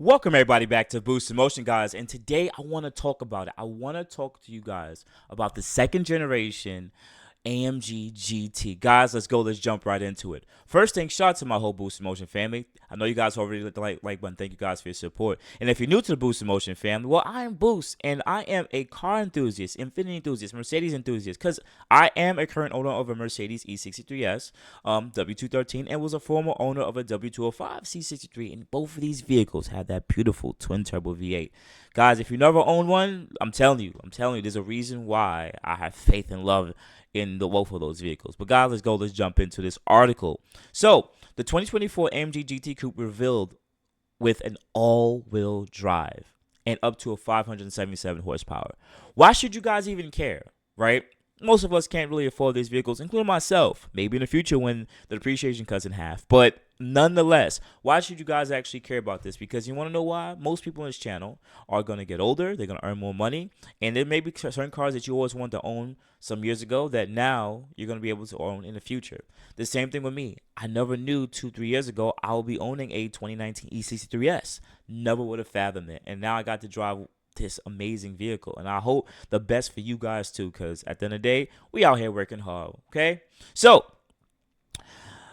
Welcome everybody back to Boost in Motion, guys. And today I want to talk about it. I want to talk to you guys about the second generation AMG GT. Guys, let's go. Let's jump right into it. First thing, shout out to my whole Boost in Motion family. I know you guys already hit the like button. Thank you guys for your support. And if you're new to the Boost in Motion family, well, I am Boost, and I am a car enthusiast, Infinity enthusiast, Mercedes enthusiast, because I am a current owner of a Mercedes E63S W213 and was a former owner of a W205 C63. And both of these vehicles had that beautiful twin turbo V8. Guys, if you never owned one, I'm telling you, there's a reason why I have faith and love in the both of those vehicles. But guys, let's jump into this article. So the 2024 AMG GT Coupe revealed with an all-wheel drive and up to a 577 horsepower. Why should you guys even care, right? Most of us can't really afford these vehicles, including myself. Maybe in the future when the depreciation cuts in half. But nonetheless, why should you guys actually care about this? Because you want to know why? Most people on this channel are going to get older. They're going to earn more money. And there may be certain cars that you always wanted to own some years ago that now you're going to be able to own in the future. The same thing with me. I never knew 2-3 years ago I will be owning a 2019 E63S. Never would have fathomed it. And now I got to drive this amazing vehicle, and I hope the best for you guys too, because at the end of the day, we out here working hard. Okay, so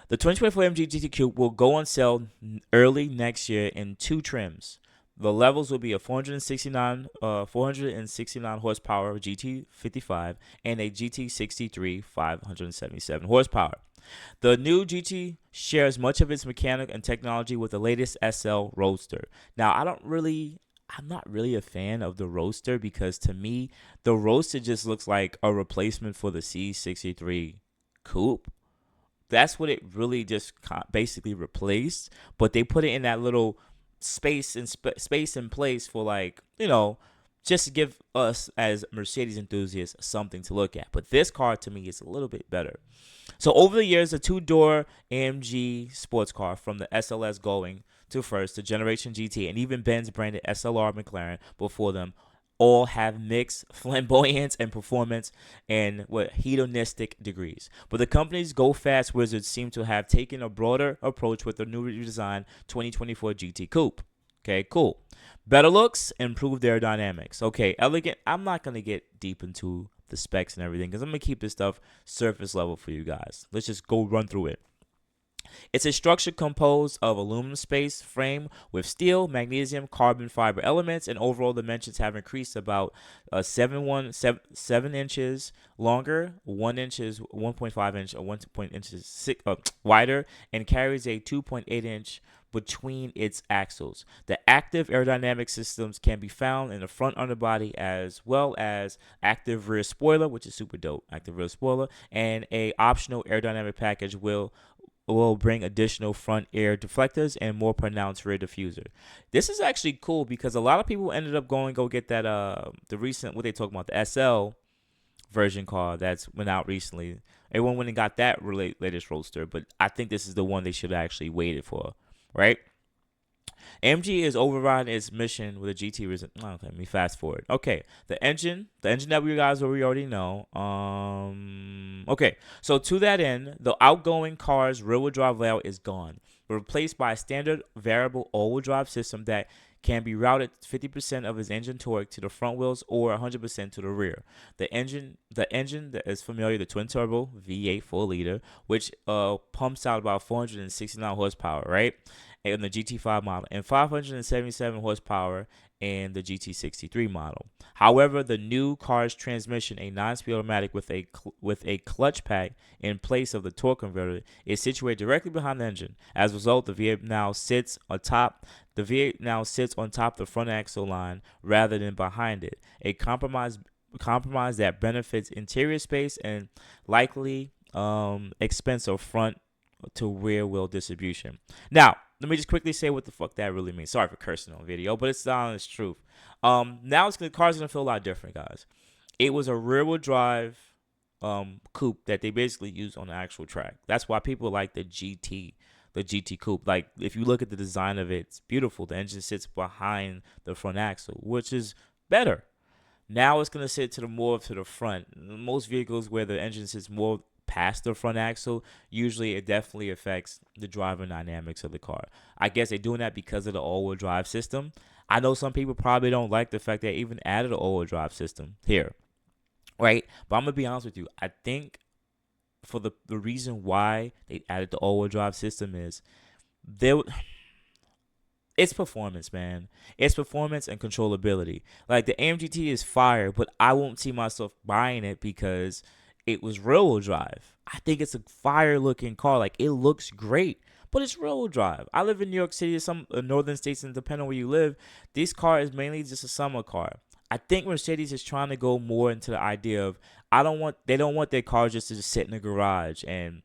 the 2024 MG GT Coupe will go on sale early next year in two trims. The levels will be a 469 horsepower GT55 and a GT63 577 horsepower. The new GT shares much of its mechanic and technology with the latest SL Roadster. Now, I'm not really a fan of the Roadster because to me, the Roadster just looks like a replacement for the C63 Coupe. That's what it really just basically replaced. But they put it in that little space and place for, like, just to give us as Mercedes enthusiasts something to look at. But this car to me is a little bit better. So over the years, the two-door AMG sports car from the SLS going to first, the Generation GT, and even Benz branded SLR McLaren before them, all have mixed flamboyance and performance and hedonistic degrees. But the company's go fast wizards seem to have taken a broader approach with the newly redesigned 2024 GT Coupe. Okay, cool. Better looks, improved aerodynamics. Okay, elegant. I'm not going to get deep into the specs and everything because I'm going to keep this stuff surface level for you guys. Let's just go run through it. It's a structure composed of aluminum space frame with steel, magnesium, carbon fiber elements, and overall dimensions have increased about 7 inches longer, 1 inches, 1.5 inch, or 1.6 wider, and carries a 2.8 inch between its axles. The active aerodynamic systems can be found in the front underbody as well as active rear spoiler, which is super dope. Active rear spoiler and a optional aerodynamic package will bring additional front air deflectors and more pronounced rear diffuser. This is actually cool because a lot of people ended up go get that the recent what they talking about, the SL version car that's went out recently. Everyone went and got that latest Roadster, but I think this is the one they should have actually waited for, right? AMG is overriding its mission with a GT. Okay, let me fast forward. Okay, the engine that we already know. Okay, so to that end, the outgoing car's rear-wheel drive layout is gone, replaced by a standard variable all-wheel drive system that can be routed 50% of its engine torque to the front wheels or 100% to the rear. The engine that is familiar, the twin turbo V8 4-liter, which pumps out about 469 horsepower, right? In the GT5 model and 577 horsepower in the GT63 model. However, the new car's transmission, a 9-speed automatic with a clutch pack in place of the torque converter, is situated directly behind the engine. As a result, the V8 now sits on top. The V8 now sits on top of the front axle line rather than behind it. A compromise that benefits interior space and likely expense of front to rear wheel distribution. Now, let me just quickly say what the fuck that really means. Sorry for cursing on video, but it's the honest truth. Now the car's gonna feel a lot different, guys. It was a rear-wheel drive coupe that they basically used on the actual track. That's why people like the GT coupe. Like, if you look at the design of it, it's beautiful. The engine sits behind the front axle, which is better. Now it's gonna sit more to the front. Most vehicles where the engine sits more past the front axle, usually it definitely affects the driving dynamics of the car. I guess they're doing that because of the all-wheel drive system. I know some people probably don't like the fact they even added an all-wheel drive system here, right? But I'm gonna be honest with you. I think for the reason why they added the all-wheel drive system is they it's performance, man. It's performance and controllability. Like the AMGT is fire, but I won't see myself buying it because it was rear-wheel drive. I think it's a fire looking car. Like it looks great, but it's rear-wheel drive. I live in New York City, some northern states, and depending on where you live, this car is mainly just a summer car. I think Mercedes is trying to go more into the idea of they don't want their cars just to just sit in the garage and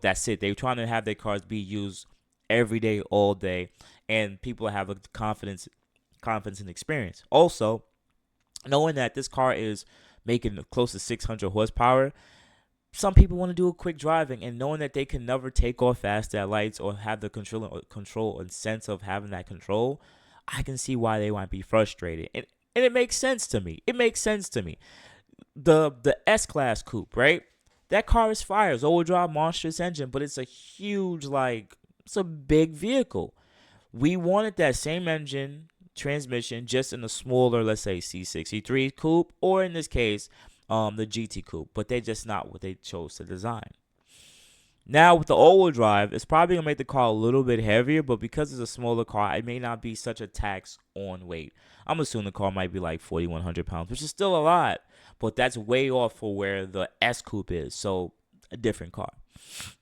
that's it. They're trying to have their cars be used every day, all day, and people have a confidence and experience. Also, knowing that this car is making close to 600 horsepower, some people want to do a quick driving, and knowing that they can never take off fast at lights or have the control and sense of having that control, I can see why they might be frustrated. And it makes sense to me. It makes sense to me. The S Class coupe, right? That car is fire. It's all-wheel drive, monstrous engine, but it's a huge, it's a big vehicle. We wanted that same engine transmission just in a smaller, let's say C63 coupe, or in this case, the GT coupe, but they're just not what they chose to design. Now with the all-wheel drive, it's probably gonna make the car a little bit heavier, but because it's a smaller car, it may not be such a tax on weight. I'm assuming the car might be like 4,100 pounds, which is still a lot, but that's way off for where the S coupe is. So a different car.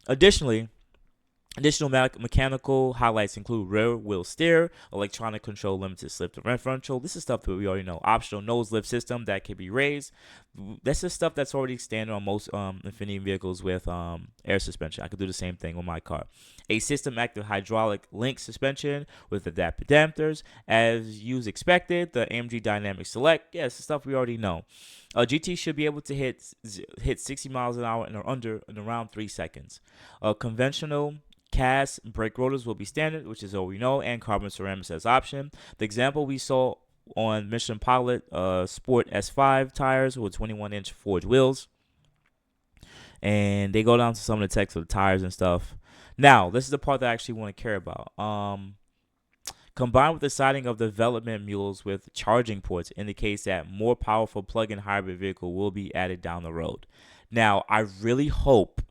Additional mechanical highlights include rear wheel steer, electronic control, limited slip differential. This is stuff that we already know. Optional nose lift system that can be raised. This is stuff that's already standard on most Infiniti vehicles with air suspension. I could do the same thing with my car. A system active hydraulic link suspension with adaptive dampers. As used expected, the AMG Dynamic Select. Yes, the stuff we already know. GT should be able to hit 60 miles an hour in around 3 seconds. Conventional cast brake rotors will be standard, which is all we know, and carbon ceramics as option. The example we saw on Mission Pilot Sport S5 tires with 21-inch forged wheels, and they go down to some of the text of the tires and stuff. Now, this is the part that I actually want to care about. Combined with the siding of development mules with charging ports indicates that more powerful plug-in hybrid vehicle will be added down the road. Now, I really hope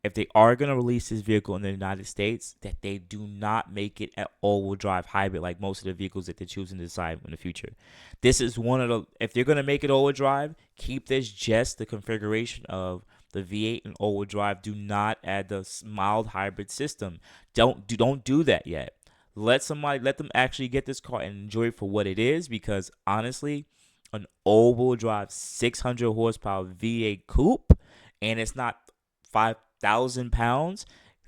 if they are going to release this vehicle in the United States, that they do not make it an all-wheel drive hybrid like most of the vehicles that they're choosing to decide in the future. This is one of the, if they're going to make it all-wheel drive, keep this just the configuration of the V8 and all-wheel drive. Do not add the mild hybrid system. Don't do that yet. Let them actually get this car and enjoy it for what it is, because honestly, an all-wheel drive 600 horsepower V8 coupe, and it's not 5,000 pounds,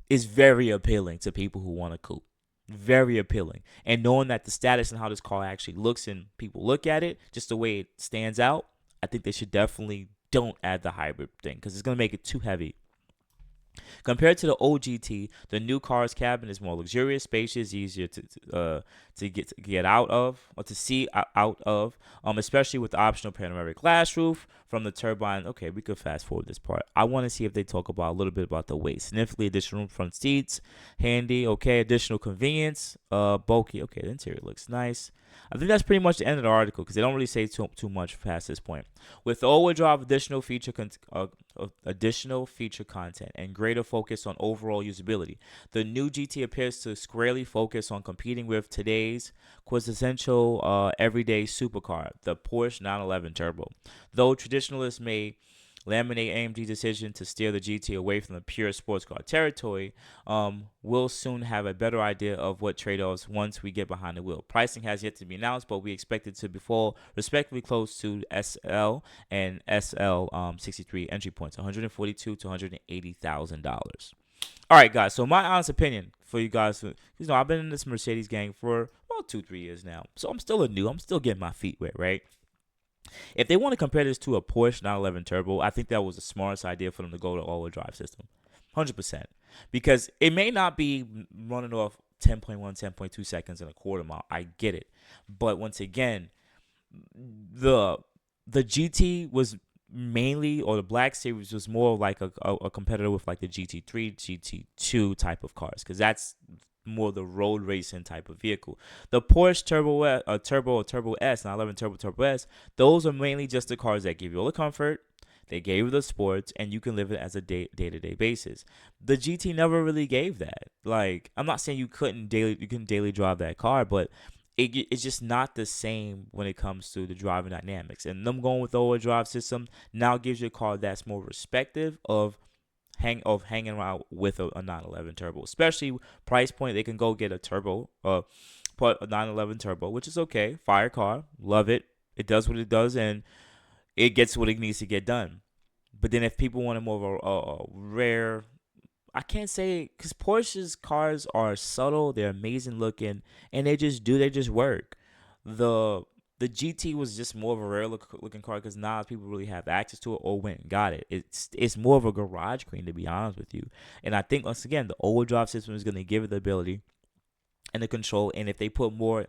is very appealing to people who want a coupe. Very appealing. And knowing that the status and how this car actually looks and people look at it, just the way it stands out, I think they should definitely don't add the hybrid thing, because it's going to make it too heavy. Compared to the OGT, the new car's cabin is more luxurious, spacious, easier to get out of, or to see out of, especially with the optional panoramic glass roof from the turbine. Okay, we could fast forward this part. I want to see if they talk about a little bit about the weight. Significantly additional room front seats, handy. Okay, additional convenience, bulky. Okay, the interior looks nice. I think that's pretty much the end of the article, because they don't really say too much past this point. With the all-wheel drive, additional feature content and greater focus on overall usability, the new GT appears to squarely focus on competing with today's quintessential everyday supercar, the Porsche 911 Turbo. Though traditionalists may laminate AMG's decision to steer the GT away from the pure sports car territory, we'll soon have a better idea of what trade-offs once we get behind the wheel. Pricing has yet to be announced, but we expect it to fall respectively close to SL and SL 63 entry points, $142,000 to $180,000. All right, guys. So my honest opinion for you guys, I've been in this Mercedes gang for about 2-3 years now, so I'm still I'm still getting my feet wet, right? If they want to compare this to a Porsche 911 Turbo, I think that was the smartest idea for them to go to all-wheel drive system. 100%. Because it may not be running off 10.1, 10.2 seconds in a quarter mile. I get it. But once again, the GT was mainly, or the Black Series was more like a competitor with like the GT3, GT2 type of cars, because that's more the road racing type of vehicle. The Porsche Turbo S, 911 Turbo S, those are mainly just the cars that give you all the comfort. They gave you the sports, and you can live it as a day-to-day basis. The GT never really gave that. Like, I'm not saying you couldn't daily drive that car, but it's just not the same when it comes to the driving dynamics. And them going with the all drive system now gives you a car that's more respective of hanging around with a 911 turbo, especially price point. They can go get a turbo, put a 911 turbo, which is okay. Fire car, love it. It does what it does, and it gets what it needs to get done. But then if people want a more of a rare, I can't say, because Porsche's cars are subtle, they're amazing looking, and they just work. The the GT was just more of a rare looking car because now people really have access to it or went and got it. It's more of a garage queen, to be honest with you. And I think once again the all-wheel drive system is going to give it the ability and the control. And if they put more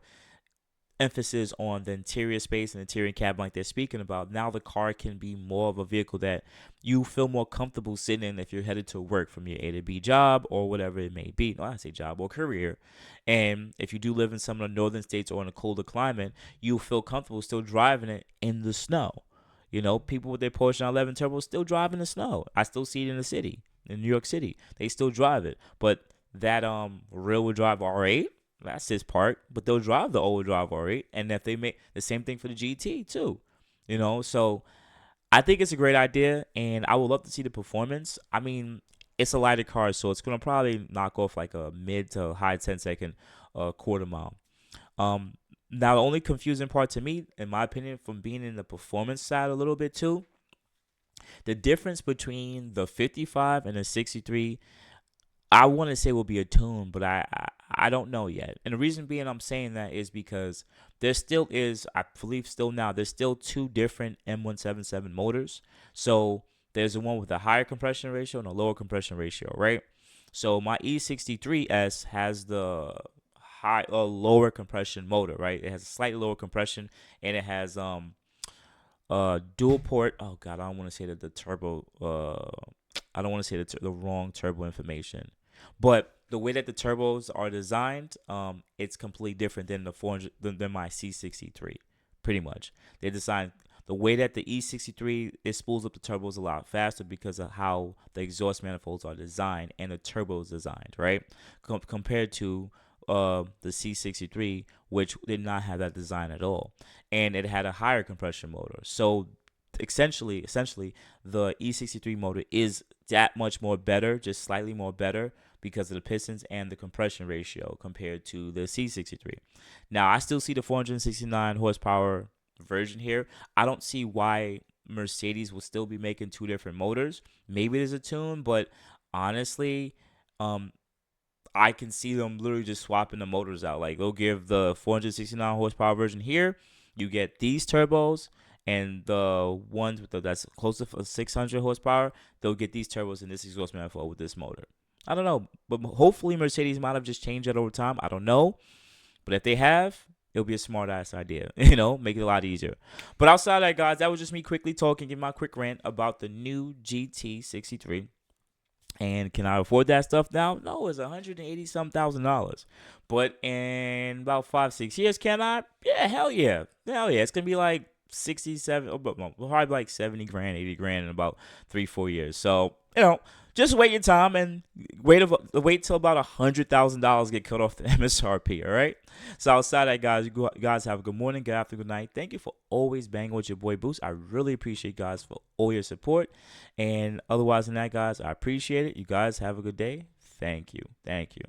emphasis on the interior space and interior cabin like they're speaking about, now the car can be more of a vehicle that you feel more comfortable sitting in if you're headed to work from your A to B job or whatever it may be. No, I say job or career. And if you do live in some of the northern states or in a colder climate, you'll feel comfortable still driving it in the snow. You know, people with their Porsche 911 Turbo still drive in the snow. I still see it in the city, in New York City. They still drive it. But that rear-wheel drive R8, that's his part, but they'll drive the all-wheel drive R8, and if they make the same thing for the GT too, you know. So I think it's a great idea, and I would love to see the performance. I mean, it's a lighter car, so it's gonna probably knock off like a mid to high 10-second quarter mile. Now the only confusing part to me, in my opinion, from being in the performance side a little bit too, the difference between the 55 and the 63, I want to say will be a tune, but I don't know yet. And the reason being I'm saying that is because there still is, I believe still now, there's still two different M177 motors. So there's the one with a higher compression ratio and a lower compression ratio, right? So my E63S has the lower compression motor, right? It has a slightly lower compression, and it has dual port. Oh god, I don't want to say that the turbo I don't want to say the wrong turbo information, but the way that the turbos are designed, it's completely different than the 400 than my C63. Pretty much, they're designed the way that the E63, it spools up the turbos a lot faster because of how the exhaust manifolds are designed and the turbos designed, right? Compared to the C63, which did not have that design at all, and it had a higher compression motor. So essentially the E63 motor is that much more better, just slightly more better because of the pistons and the compression ratio compared to the C63. Now I still see the 469 horsepower version here. I don't see why Mercedes will still be making two different motors. Maybe there's a tune, but honestly, I can see them literally just swapping the motors out. Like they'll give the 469 horsepower version here. You get these turbos, and the ones with that's close to 600 horsepower, they'll get these turbos and this exhaust manifold with this motor. I don't know, but hopefully Mercedes might have just changed that over time. I don't know, but if they have, it'll be a smart ass idea. You know, make it a lot easier. But outside of that, guys, that was just me quickly talking, give my quick rant about the new GT63. And can I afford that stuff now? No, it's $180 some $1,000. But in about 5-6 years, can I? Yeah, hell yeah. Hell yeah. It's gonna be like 67, probably like 70 grand, 80 grand in about 3-4 years. So, you know, just wait your time and wait till about $100,000 get cut off the MSRP. All right. So outside that, guys, you guys have a good morning, good afternoon, good night. Thank you for always banging with your boy Boost. I really appreciate you guys for all your support. And otherwise than that, guys, I appreciate it. You guys have a good day. Thank you. Thank you.